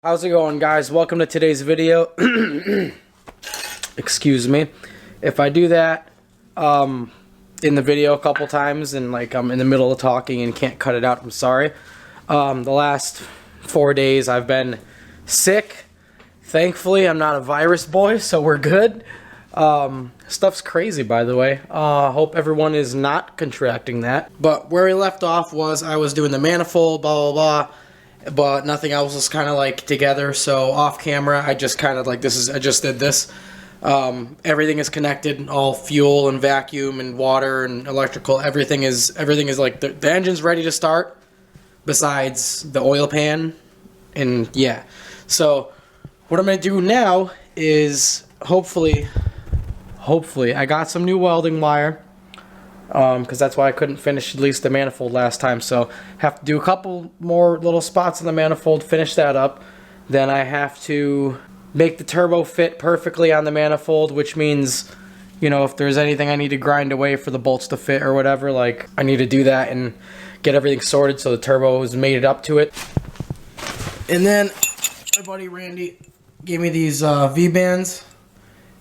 How's it going, guys? Welcome to today's video. Excuse me if I do that in the video a couple times and like I'm in the middle of talking and can't cut it out. I'm sorry. The last 4 days I've been sick. Thankfully I'm not a virus boy, so we're good. Stuff's crazy, by the way. Hope everyone is not contracting that. But where we left off was I was doing the manifold, blah blah blah, but nothing else was kind of like together. So off camera I just kind of like I just did this. Everything is connected, all fuel and vacuum and water and electrical. Everything is like the engine's ready to start, besides the oil pan. And yeah, so what I'm gonna do now is hopefully I got some new welding wire, because that's why I couldn't finish at least the manifold last time. So have to do a couple more little spots in the manifold, finish that up. Then I have to make the turbo fit perfectly on the manifold, which means, you know, if there's anything I need to grind away for the bolts to fit or whatever, like I need to do that and get everything sorted so the turbo is mated up to it. And then my buddy Randy gave me these V-bands,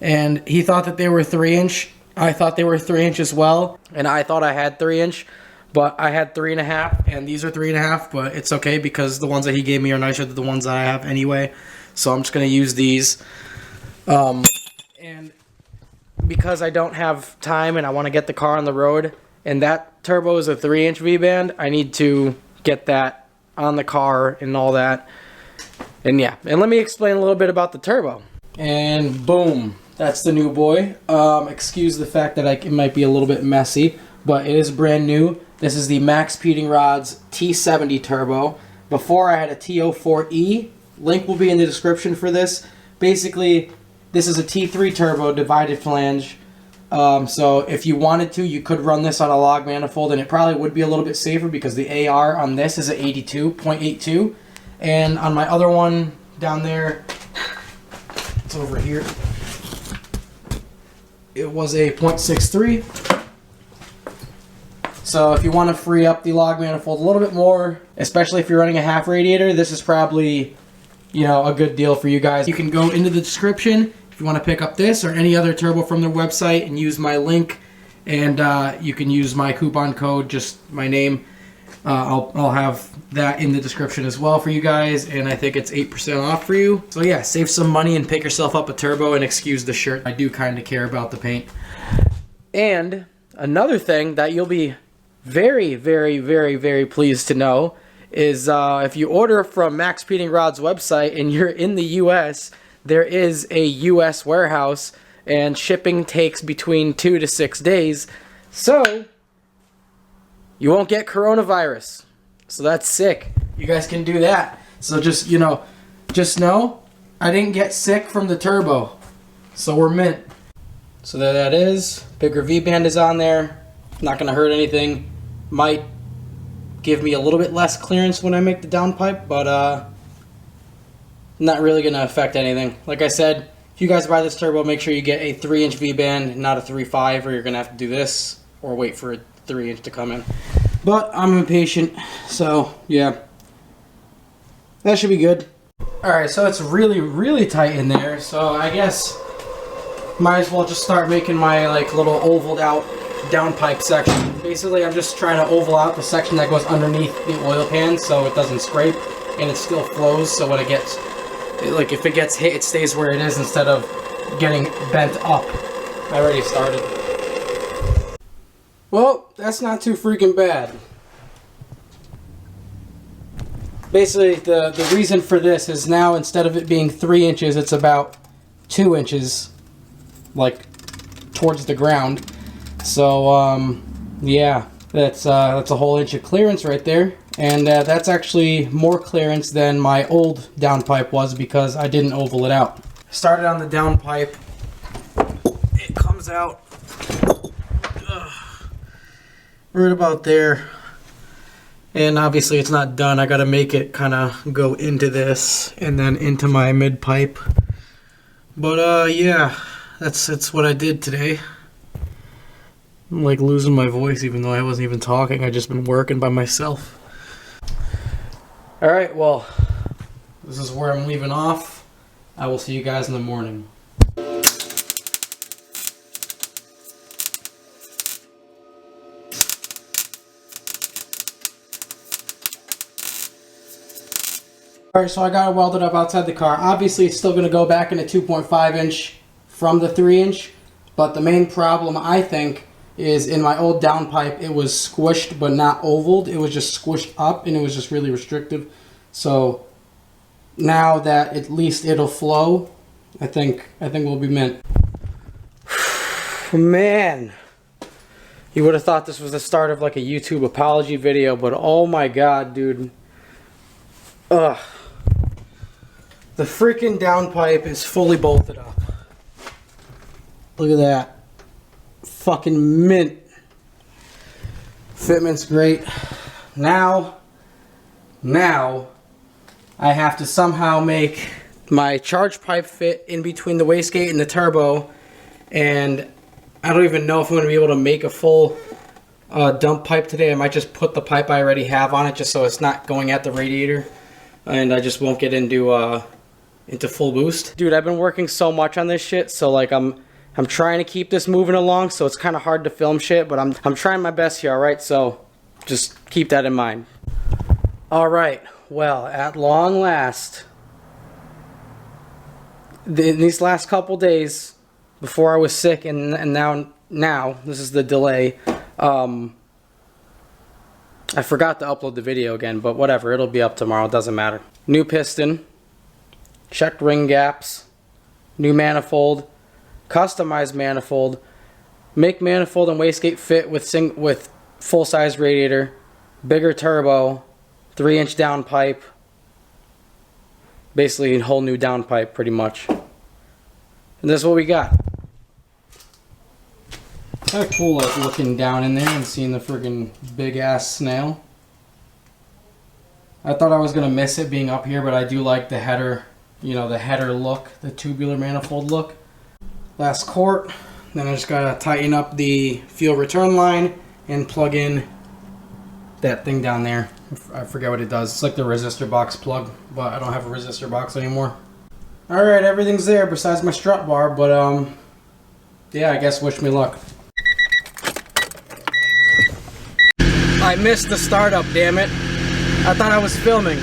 and he thought that they were 3-inch. I thought they were 3-inch as well, and I thought I had 3-inch, but I had 3.5, and these are 3.5, but it's okay because the ones that he gave me are nicer than the ones that I have anyway. So I'm just going to use these. And because I don't have time and I want to get the car on the road, and that turbo is a 3-inch V-band, I need to get that on the car and all that. And yeah, and let me explain a little bit about the turbo. And boom, that's the new boy. Excuse the fact that it might be a little bit messy, but it is brand new. This is the Max Peating Rods T70 turbo. Before I had a T04E. Link will be in the description for this. Basically, this is a T3 turbo divided flange. So if you wanted to, you could run this on a log manifold, and it probably would be a little bit safer because the AR on this is at 82.82. And on my other one down there, it's over here, it was a 0.63. So if you want to free up the log manifold a little bit more, especially if you're running a half radiator, this is probably, you know, a good deal for you guys. You can go into the description if you want to pick up this or any other turbo from their website and use my link, and you can use my coupon code, just my name. I'll have that in the description as well for you guys, and I think it's 8% off for you. So yeah, save some money and pick yourself up a turbo, and excuse the shirt. I do kind of care about the paint. And another thing that you'll be very, very, very, very pleased to know is if you order from Max Peating Rod's website and you're in the US, there is a US warehouse, and shipping takes between 2 to 6 days. So you won't get coronavirus. So that's sick. You guys can do that. So just know I didn't get sick from the turbo. So we're mint. So there that is. Bigger V-band is on there. Not going to hurt anything. Might give me a little bit less clearance when I make the downpipe, but not really going to affect anything. Like I said, if you guys buy this turbo, make sure you get a 3-inch V-band, not a 3.5, or you're going to have to do this or wait for a 3-inch to come in. But I'm impatient, so yeah, that should be good. Alright, so it's really, really tight in there, so I guess might as well just start making my like little ovaled out downpipe section. Basically, I'm just trying to oval out the section that goes underneath the oil pan so it doesn't scrape and it still flows, so when it gets, like if it gets hit, it stays where it is instead of getting bent up. I already started. Well, that's not too freaking bad. Basically, the reason for this is now instead of it being 3 inches, it's about 2 inches, like towards the ground. So yeah, that's a whole inch of clearance right there, and that's actually more clearance than my old downpipe was because I didn't oval it out. Started on the downpipe. It comes out right about there, and obviously it's not done. I gotta make it kind of go into this and then into my mid pipe. But yeah, that's what I did today. I'm like losing my voice even though I wasn't even talking. I just been working by myself. Alright, well, This is where I'm leaving off. I will see you guys in the morning. Alright, so I got it welded up outside the car. Obviously, it's still going to go back in a 2.5 inch from the 3 inch. But the main problem, I think, is in my old downpipe, it was squished but not ovaled. It was just squished up and it was just really restrictive. So now that at least it'll flow, I think we'll be mint. Man, you would have thought this was the start of like a YouTube apology video, but oh my god, dude. Ugh. The freaking downpipe is fully bolted up. Look at that. Fucking mint. Fitment's great. Now I have to somehow make my charge pipe fit in between the wastegate and the turbo, and I don't even know if I'm going to be able to make a full dump pipe today. I might just put the pipe I already have on it just so it's not going at the radiator, and I just won't get into full boost. Dude, I've been working so much on this shit, so like I'm trying to keep this moving along, so it's kind of hard to film shit, but I'm trying my best here, alright? So just keep that in mind. Alright, well, at long last, in these last couple days, before I was sick and now this is the delay, I forgot to upload the video again, but whatever, it'll be up tomorrow, it doesn't matter. New piston, checked ring gaps, new manifold, customized manifold, make manifold and wastegate fit with full-size radiator, bigger turbo, 3-inch downpipe, basically a whole new downpipe pretty much. And this is what we got. Kind of cool like looking down in there and seeing the friggin' big ass snail. I thought I was gonna miss it being up here, but I do like the header, you know, the header look, the tubular manifold look. Last quart, then I just gotta tighten up the fuel return line and plug in that thing down there. I forget what it does. It's like the resistor box plug, but I don't have a resistor box anymore. Alright, everything's there besides my strut bar, but yeah, I guess wish me luck. I missed the startup, damn it. I thought I was filming.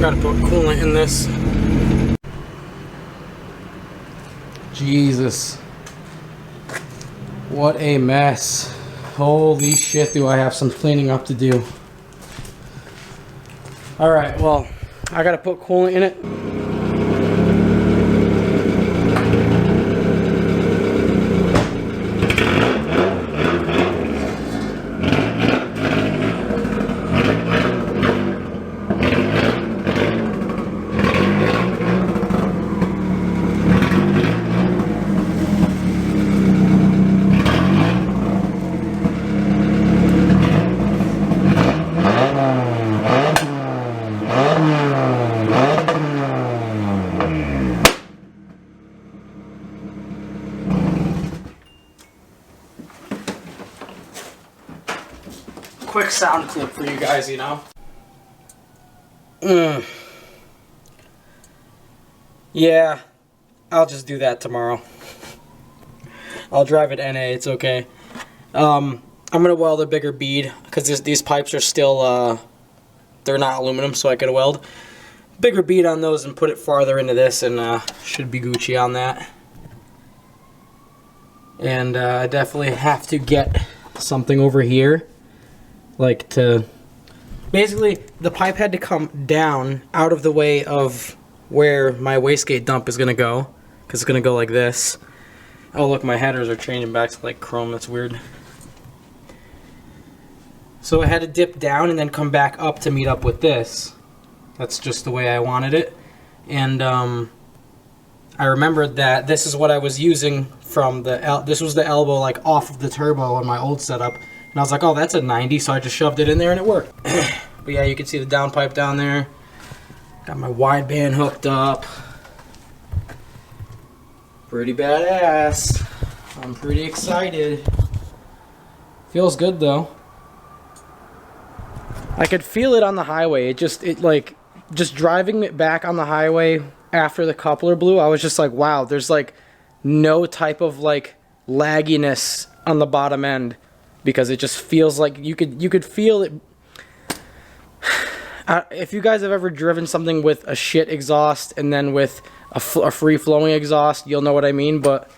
Gotta put coolant in this. Jesus. What a mess. Holy shit, do I have some cleaning up to do. Alright, well, I gotta put coolant in it. Quick sound clip for you guys, you know. Yeah, I'll just do that tomorrow. I'll drive it NA, it's okay. I'm gonna weld a bigger bead because these pipes are still they're not aluminum, so I could weld bigger bead on those and put it farther into this, and should be Gucci on that. And I definitely have to get something over here. Like to, basically the pipe had to come down out of the way of where my wastegate dump is gonna go, because it's gonna go like this. Oh look, my headers are changing back to like chrome, that's weird. So I had to dip down and then come back up to meet up with this. That's just the way I wanted it. And I I remembered that this is what I was using from this was the elbow like off of the turbo on my old setup. And I was like, oh, that's a 90, so I just shoved it in there and it worked. But yeah, you can see the downpipe down there. Got my wideband hooked up. Pretty badass. I'm pretty excited. Feels good though. I could feel it on the highway. Just driving it back on the highway after the coupler blew, I was just like, wow, there's like no type of like lagginess on the bottom end, because it just feels like you could feel it. If you guys have ever driven something with a shit exhaust and then with a free-flowing exhaust, you'll know what I mean. But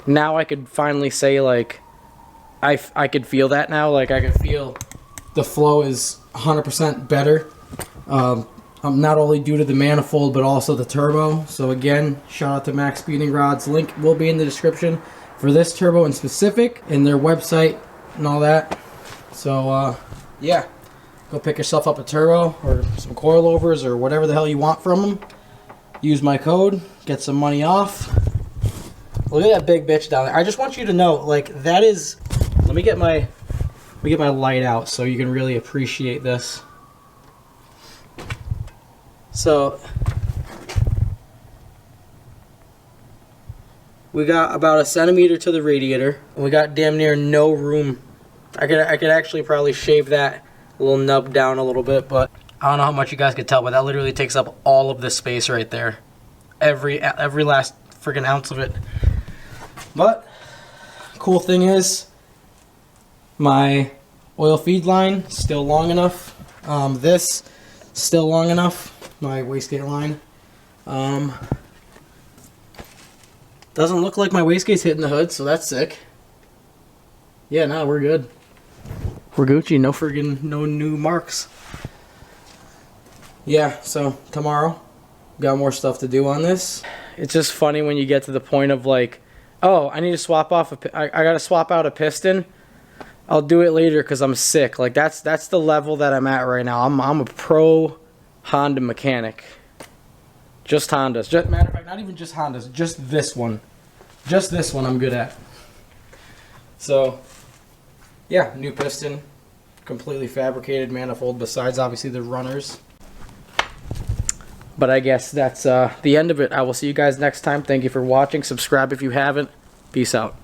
now I could finally say, like, I could feel that now. Like, I could feel the flow is 100% better. Not only due to the manifold, but also the turbo. So again, shout out to Max Speeding Rods. Link will be in the description for this turbo in specific, and their website and all that. So, yeah. Go pick yourself up a turbo or some coilovers or whatever the hell you want from them. Use my code, get some money off. Look at that big bitch down there. I just want you to know, like, that is. Let me get my light out so you can really appreciate this. So we got about a centimeter to the radiator, and we got damn near no room. I could actually probably shave that little nub down a little bit, but I don't know how much you guys could tell, but that literally takes up all of this space right there. Every last freaking ounce of it. But cool thing is, my oil feed line still long enough. This still long enough. My wastegate line. Doesn't look like my wastegate's hitting the hood, so that's sick. Yeah, no, we're good. We're Gucci, no new marks. Yeah, so tomorrow, got more stuff to do on this. It's just funny when you get to the point of like, oh, I need to swap off, I gotta swap out a piston. I'll do it later because I'm sick. Like that's the level that I'm at right now. I'm a pro Honda mechanic. Just Hondas. Matter of fact, not even just Hondas, just this one. Just this one I'm good at. So, yeah, new piston, completely fabricated manifold, besides obviously the runners. But I guess that's the end of it. I will see you guys next time. Thank you for watching. Subscribe if you haven't. Peace out.